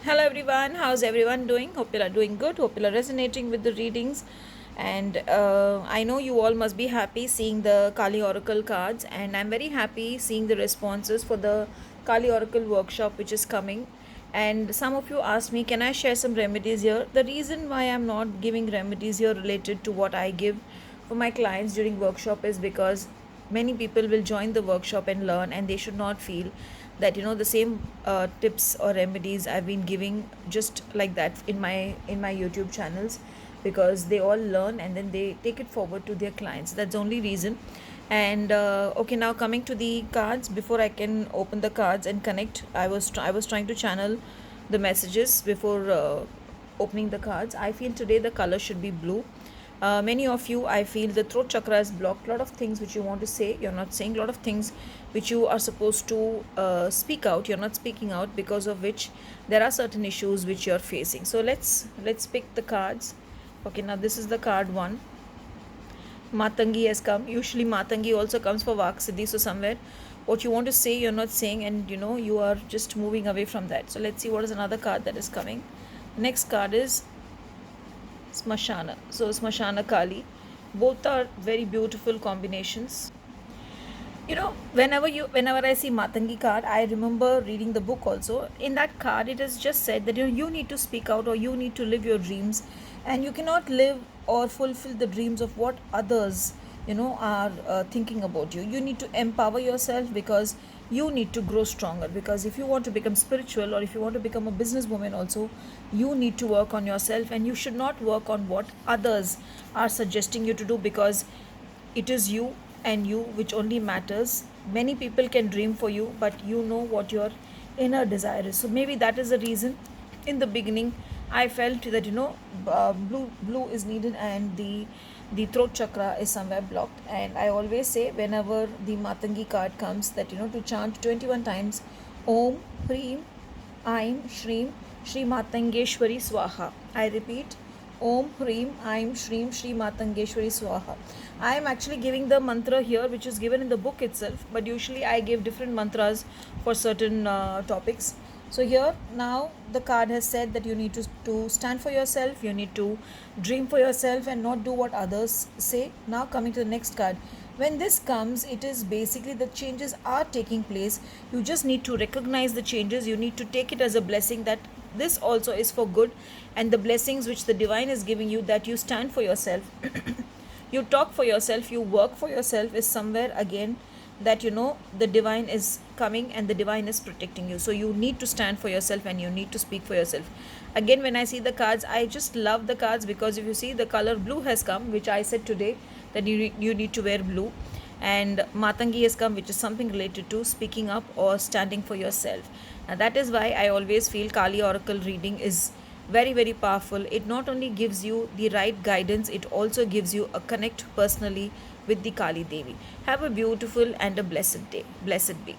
Hello everyone, how's everyone doing? Hope you are doing good. Hope you are resonating with the readings. And I know you all must be happy seeing the Kali Oracle cards, and I'm very happy seeing the responses for the Kali Oracle workshop which is coming. And some of you asked me, can I share some remedies here? The reason why I'm not giving remedies here related to what I give for my clients during workshop is because many people will join the workshop and learn, and they should not feel that the same tips or remedies I've been giving just like that in my YouTube channels, because they all learn and then they take it forward to their clients. That's the only reason. And okay, now coming to the cards, before I can open the cards and connect, I was trying to channel the messages before opening the cards. I feel today the color should be blue. Many of you, I feel the throat chakra is blocked. A lot of things which you want to say, you're not saying. A lot of things which you are supposed to speak out, you're not speaking out, because of which there are certain issues which you're facing. So let's pick the cards. Okay, now this is the card 1. Matangi has come. Usually Matangi also comes for Vak Siddhi. So somewhere what you want to say, you're not saying, and you are just moving away from that. So let's see what is another card that is coming. Next card is Smashana. So Smashana Kali. Both are very beautiful combinations. Whenever I see Matangi card, I remember reading the book also. In that card, it is just said that you need to speak out, or you need to live your dreams, and you cannot live or fulfill the dreams of what others are thinking about you. You need to empower yourself, because you need to grow stronger. Because if you want to become spiritual, or if you want to become a businesswoman also, you need to work on yourself, and you should not work on what others are suggesting you to do, because it is you and you which only matters. Many people can dream for you, but you know what your inner desire is. So maybe that is the reason in the beginning I felt that blue is needed, and the throat chakra is somewhere blocked. And I always say, whenever the Matangi card comes, that to chant 21 times Om Hreem Aim Shreem Shri Matangeshwari Swaha. I repeat, Om Hreem Aim Shreem Shri Matangeshwari Swaha. I am actually giving the mantra here which is given in the book itself, but usually I give different mantras for certain topics. So here now the card has said that you need to stand for yourself, you need to dream for yourself and not do what others say. Now coming to the next card. When this comes, it is basically the changes are taking place. You just need to recognize the changes. You need to take it as a blessing, that this also is for good, and the blessings which the divine is giving you, that you stand for yourself. You talk for yourself, you work for yourself, is somewhere again that the divine is coming and the divine is protecting you. So you need to stand for yourself and you need to speak for yourself. Again, when I see the cards, I just love the cards, because if you see, the color blue has come, which I said today that you need to wear blue, and Matangi has come, which is something related to speaking up or standing for yourself. And that is why I always feel Kali Oracle reading is very, very powerful. It not only gives you the right guidance, it also gives you a connect personally with the Kali Devi. Have a beautiful and a blessed day. Blessed be.